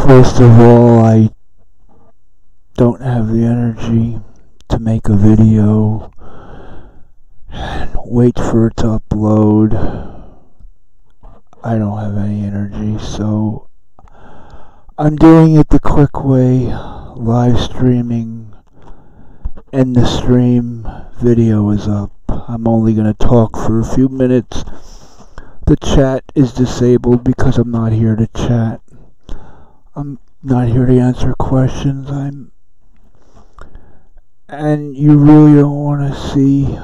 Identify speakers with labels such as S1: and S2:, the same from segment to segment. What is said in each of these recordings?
S1: First of all, I don't have the energy to make a video and wait for it to upload. I don't have any energy, so I'm doing it the quick way, live streaming, and the stream video is up. I'm only going to talk for a few minutes. The chat is disabled because I'm not here to chat. I'm not here to answer questions. And you really don't want to see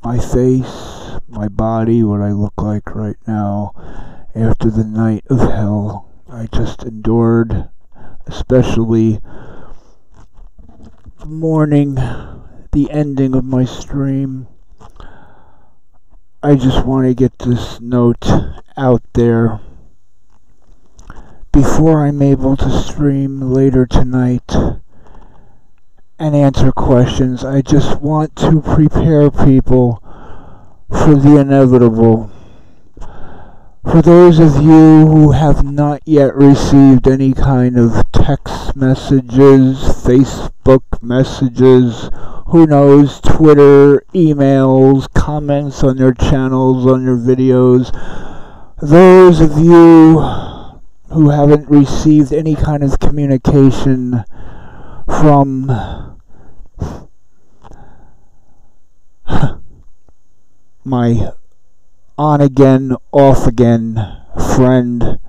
S1: my face, my body, what I look like right now after the night of hell I just endured, especially the morning, the ending of my stream. I just want to get this note out there before I'm able to stream later tonight and answer questions. I just want to prepare people for the inevitable. For those of you who have not yet received any kind of text messages, Facebook messages, who knows, Twitter, emails, comments on your channels, on your videos, those of you who haven't received any kind of communication from my on-again, off-again friend,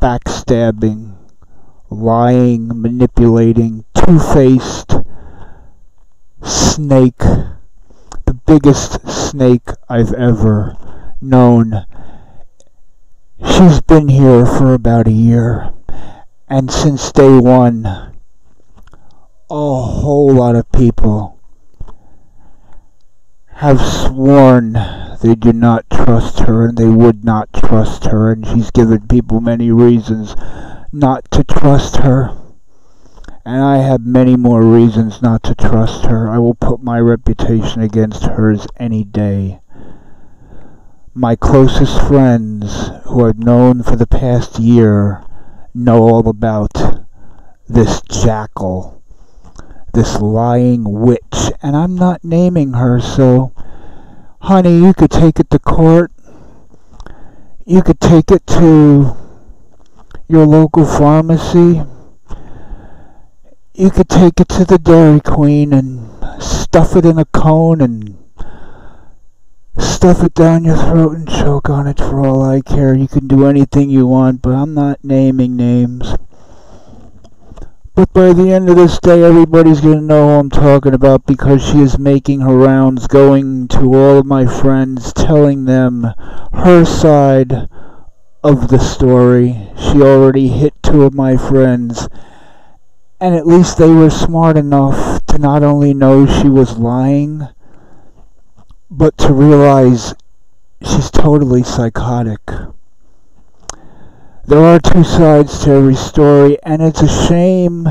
S1: backstabbing, lying, manipulating, two-faced snake, the biggest snake I've ever known. She's been here for about a year, and since day one, a whole lot of people have sworn they do not trust her and they would not trust her, and she's given people many reasons not to trust her, and I have many more reasons not to trust her. I will put my reputation against hers any day. My closest friends, who I've known for the past year, know all about this jackal, this lying witch, and I'm not naming her, so honey, you could take it to court. You could take it to your local pharmacy. You could take it to the Dairy Queen and stuff it in a cone and stuff it down your throat and choke on it for all I care. You can do anything you want, but I'm not naming names. But by the end of this day, everybody's going to know who I'm talking about, because she is making her rounds, going to all of my friends, telling them her side of the story. She already hit 2 of my friends, and at least they were smart enough to not only know she was lying, but to realize she's totally psychotic. There are 2 sides to every story, and it's a shame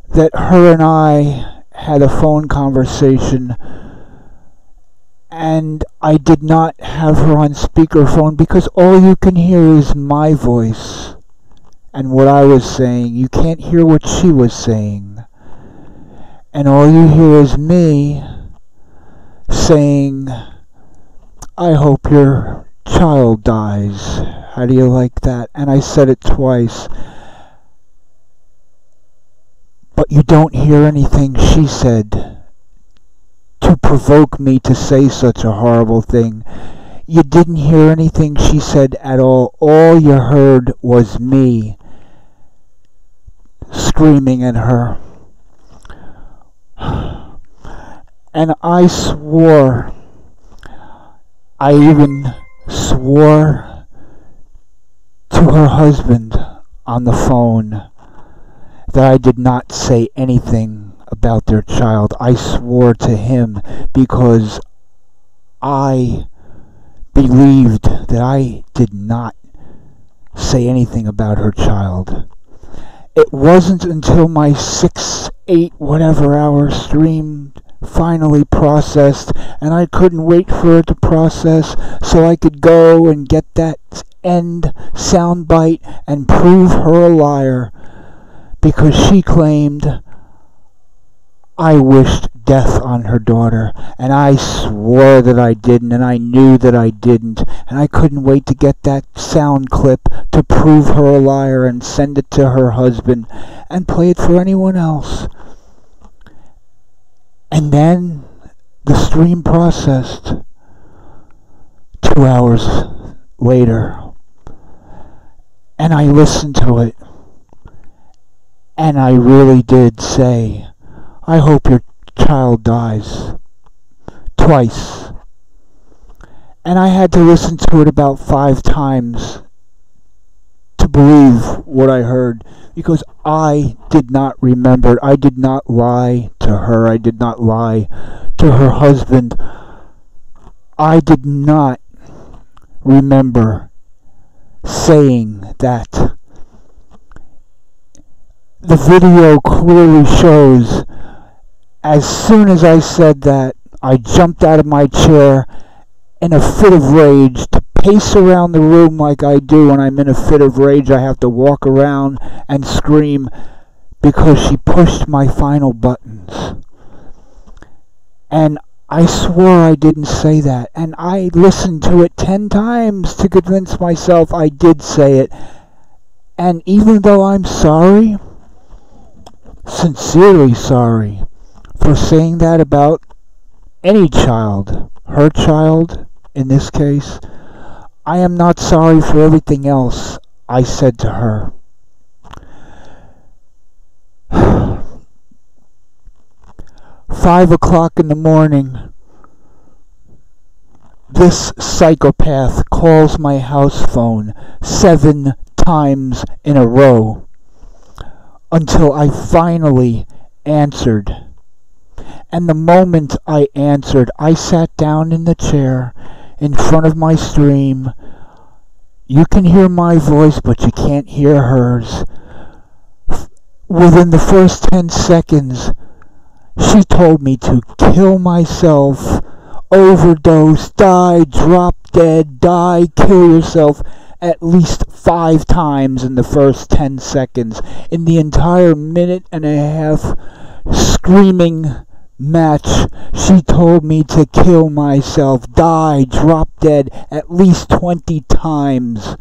S1: that her and I had a phone conversation and I did not have her on speakerphone, because all you can hear is my voice and what I was saying. You can't hear what she was saying. And all you hear is me saying, I hope your child dies. How do you like that? And I said it twice. But you don't hear anything she said to provoke me to say such a horrible thing. You didn't hear anything she said at all. All you heard was me screaming at her. And I swore, I even swore to her husband on the phone that I did not say anything about their child. I swore to him because I believed that I did not say anything about her child. It wasn't until my 6, 8, whatever hour stream finally processed, and I couldn't wait for it to process so I could go and get that end soundbite and prove her a liar, because she claimed I wished death on her daughter, and I swore that I didn't, and I knew that I didn't, and I couldn't wait to get that sound clip to prove her a liar and send it to her husband and play it for anyone else. And then the stream processed 2 hours later, and I listened to it, and I really did say, I hope your child dies. Twice. And I had to listen to it about 5 times to believe what I heard, because I did not remember. I did not lie to her. I did not lie to her husband. I did not remember saying that. The video clearly shows, as soon as I said that, I jumped out of my chair in a fit of rage to pace around the room like I do when I'm in a fit of rage. I have to walk around and scream because she pushed my final buttons. And I swore I didn't say that. And I listened to it 10 times to convince myself I did say it. And even though I'm sorry, sincerely sorry, for saying that about any child, her child in this case, I am not sorry for everything else I said to her. 5 o'clock in the morning, this psychopath calls my house phone 7 times in a row until I finally answered. And the moment I answered, I sat down in the chair in front of my stream. You can hear my voice, but you can't hear hers. Within the first 10 seconds, she told me to kill myself, overdose, die, drop dead, die, kill yourself, at least 5 times in the first 10 seconds. In the entire minute and a half screaming match, she told me to kill myself, die, drop dead, at least 20 times.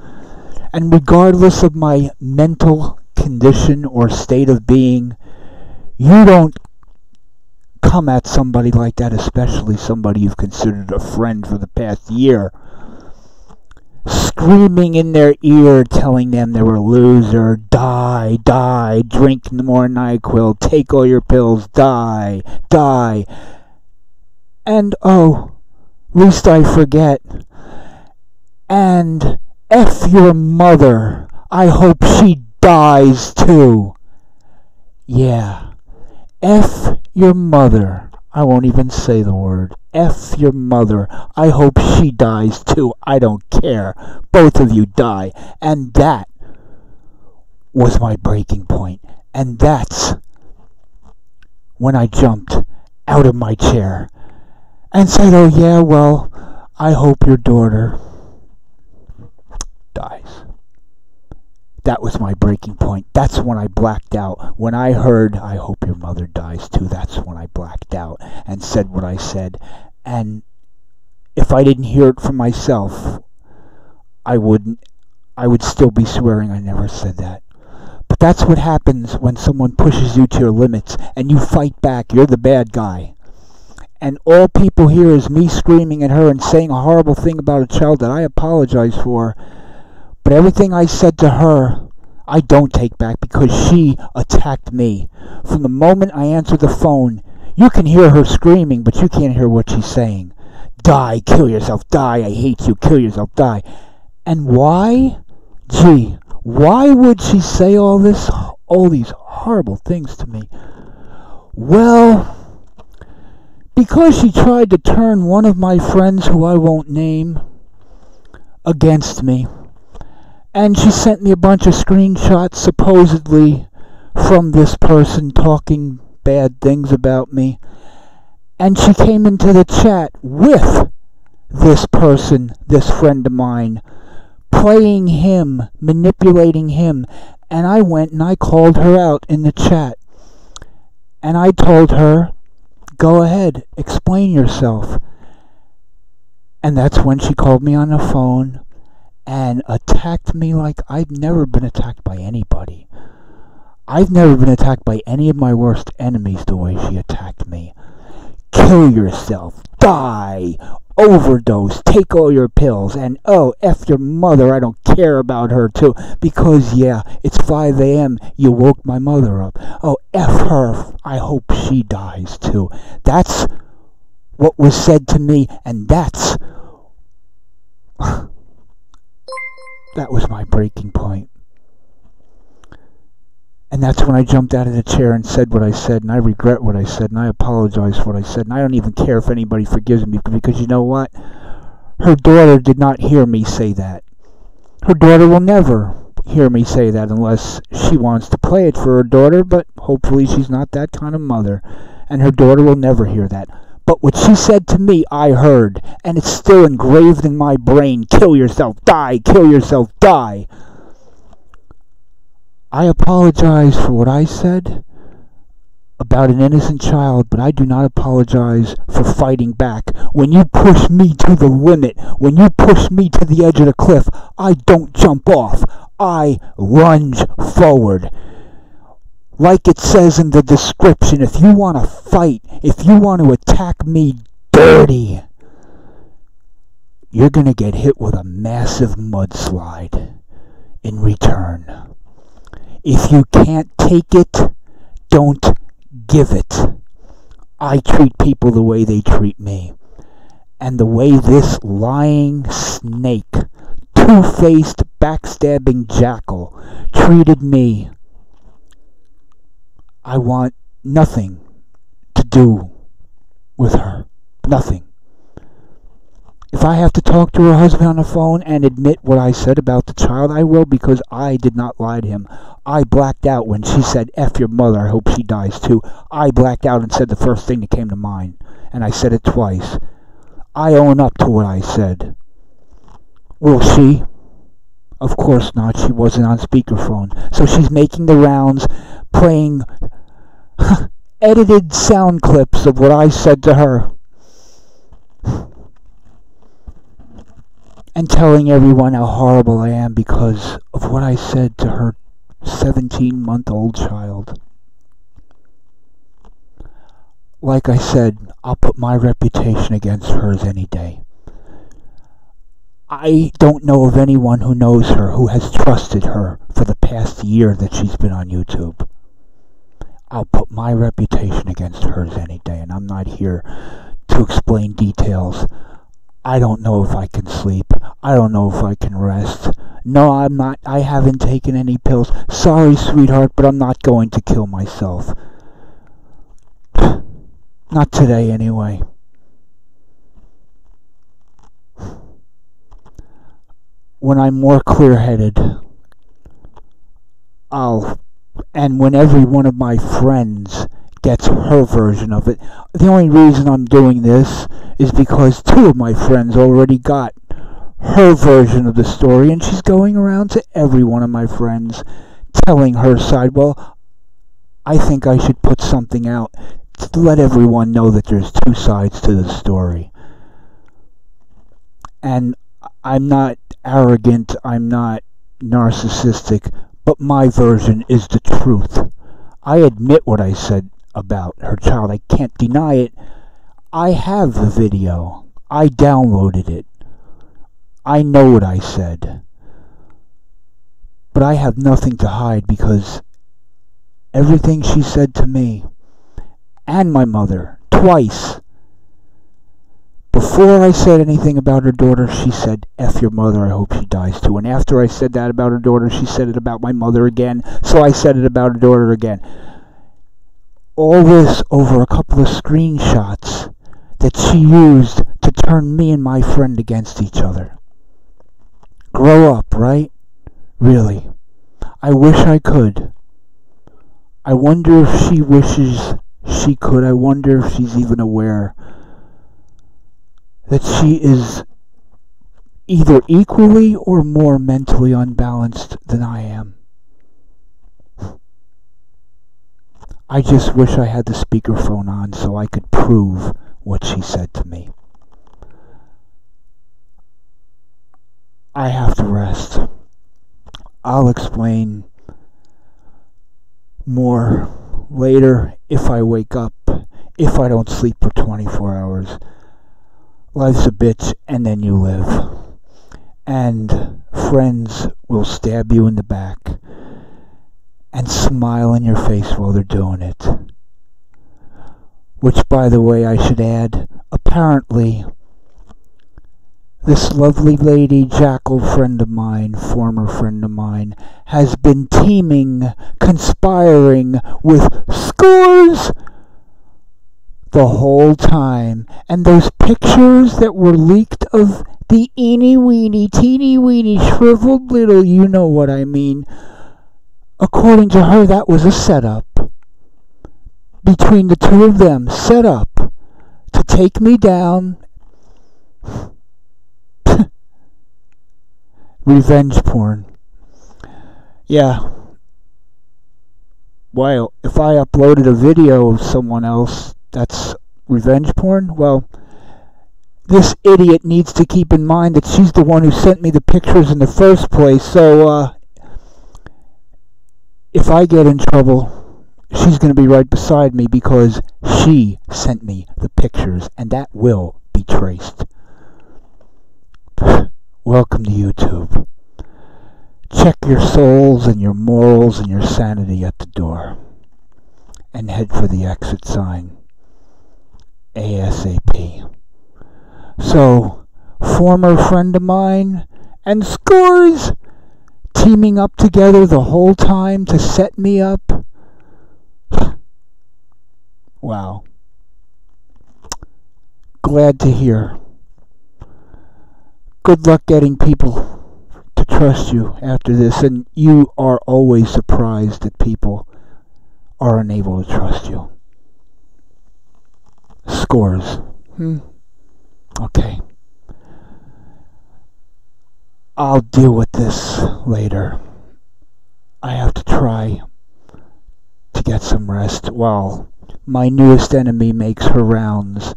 S1: And regardless of my mental condition or state of being, you don't come at somebody like that, especially somebody you've considered a friend for the past year, screaming in their ear, telling them they were a loser, die, die, drink more NyQuil, take all your pills, die, die. And oh, least I forget, and F your mother, I hope she dies too. Yeah, F your mother. I won't even say the word. F your mother. I hope she dies too. I don't care. Both of you die. And that was my breaking point. And that's when I jumped out of my chair and said, oh yeah, well, I hope your daughter dies. That was my breaking point. That's when I blacked out. When I heard, I hope your mother dies too, that's when I blacked out and said what I said. And if I didn't hear it from myself, I would still be swearing I never said that. But that's what happens when someone pushes you to your limits and you fight back. You're the bad guy. And all people hear is me screaming at her and saying a horrible thing about a child that I apologize for. But everything I said to her, I don't take back because she attacked me. From the moment I answered the phone, you can hear her screaming, but you can't hear what she's saying. Die, kill yourself, die, I hate you, kill yourself, die. And why? Gee, why would she say all these horrible things to me? Well, because she tried to turn one of my friends, who I won't name, against me. And she sent me a bunch of screenshots, supposedly, from this person talking bad things about me. And she came into the chat with this person, this friend of mine, playing him, manipulating him. And I went and I called her out in the chat. And I told her, go ahead, explain yourself. And that's when she called me on the phone and attacked me like I've never been attacked by anybody. I've never been attacked by any of my worst enemies the way she attacked me. Kill yourself, die, overdose, take all your pills, and oh, F your mother, I don't care about her too, because yeah, it's 5 a.m., you woke my mother up. Oh, F her, I hope she dies too. That's what was said to me, and that was my breaking point. And that's when I jumped out of the chair and said what I said, and I regret what I said, and I apologize for what I said, and I don't even care if anybody forgives me, because you know what? Her daughter did not hear me say that. Her daughter will never hear me say that unless she wants to play it for her daughter, but hopefully she's not that kind of mother, and her daughter will never hear that. But what she said to me, I heard, and it's still engraved in my brain. Kill yourself, die, kill yourself, die. I apologize for what I said about an innocent child, but I do not apologize for fighting back. When you push me to the limit, when you push me to the edge of the cliff, I don't jump off. I lunge forward. Like it says in the description, if you want to fight, if you want to attack me dirty, you're going to get hit with a massive mudslide in return. If you can't take it, don't give it. I treat people the way they treat me. And the way this lying snake, two-faced, backstabbing jackal treated me, I want nothing to do with her. Nothing. If I have to talk to her husband on the phone and admit what I said about the child, I will, because I did not lie to him. I blacked out when she said, F your mother, I hope she dies too. I blacked out and said the first thing that came to mind. And I said it twice. I own up to what I said. Will she? Of course not. She wasn't on speakerphone. So she's making the rounds, playing edited sound clips of what I said to her. And telling everyone how horrible I am because of what I said to her 17-month-old child. Like I said, I'll put my reputation against hers any day. I don't know of anyone who knows her who has trusted her for the past year that she's been on YouTube. I'll put my reputation against hers any day, and I'm not here to explain details. I don't know if I can sleep. I don't know if I can rest. No, I'm not. I haven't taken any pills. Sorry, sweetheart, but I'm not going to kill myself. Not today, anyway. When I'm more clear-headed, and when every one of my friends gets her version of it. The only reason I'm doing this is because 2 of my friends already got her version of the story, and she's going around to every one of my friends telling her side. Well, I think I should put something out to let everyone know that there's 2 sides to the story. And I'm not arrogant, I'm not narcissistic, but my version is the truth. I admit what I said about her child. I can't deny it. I have the video. I downloaded it. I know what I said. But I have nothing to hide because everything she said to me and my mother, twice, before I said anything about her daughter, she said, F your mother, I hope she dies too. And after I said that about her daughter, she said it about my mother again. So I said it about her daughter again. All this over a couple of screenshots that she used to turn me and my friend against each other. Grow up, right? Really. I wish I could. I wonder if she wishes she could. I wonder if she's even aware that she is either equally or more mentally unbalanced than I am. I just wish I had the speakerphone on so I could prove what she said to me. I have to rest. I'll explain more later if I wake up, if I don't sleep for 24 hours. Life's a bitch, and then you live. And friends will stab you in the back and smile in your face while they're doing it. Which, by the way, I should add, apparently, this lovely lady, Jackal friend of mine, former friend of mine, has been teaming, conspiring with Scores the whole time. And those pictures that were leaked of the eeny-weeny, teeny-weeny, shriveled little, you know what I mean. According to her, that was a setup. Between the two of them, set up to take me down. Revenge porn. Yeah. Well, if I uploaded a video of someone else, that's revenge porn? Well, this idiot needs to keep in mind that she's the one who sent me the pictures in the first place, so, if I get in trouble, she's going to be right beside me because she sent me the pictures, and that will be traced. Welcome to YouTube. Check your souls and your morals and your sanity at the door. And head for the exit sign. ASAP. So, former friend of mine and Scores teaming up together the whole time to set me up. Wow. Glad to hear. Good luck getting people to trust you after this, and you are always surprised that people are unable to trust you. Scores. Okay. I'll deal with this later. I have to try to get some rest while my newest enemy makes her rounds,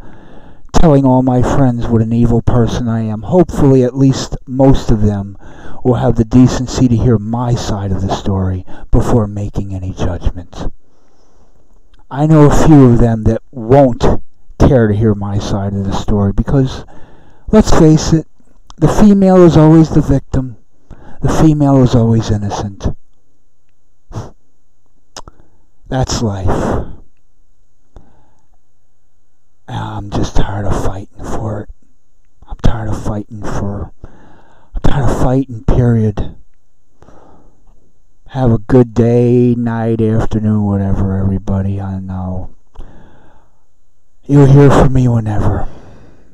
S1: telling all my friends what an evil person I am. Hopefully at least most of them will have the decency to hear my side of the story before making any judgments. I know a few of them that won't care to hear my side of the story because, let's face it, the female is always the victim. The female is always innocent. That's life. I'm just tired of fighting for it. I'm tired of fighting, period. Have a good day, night, afternoon, whatever, everybody. I know. You'll hear from me whenever.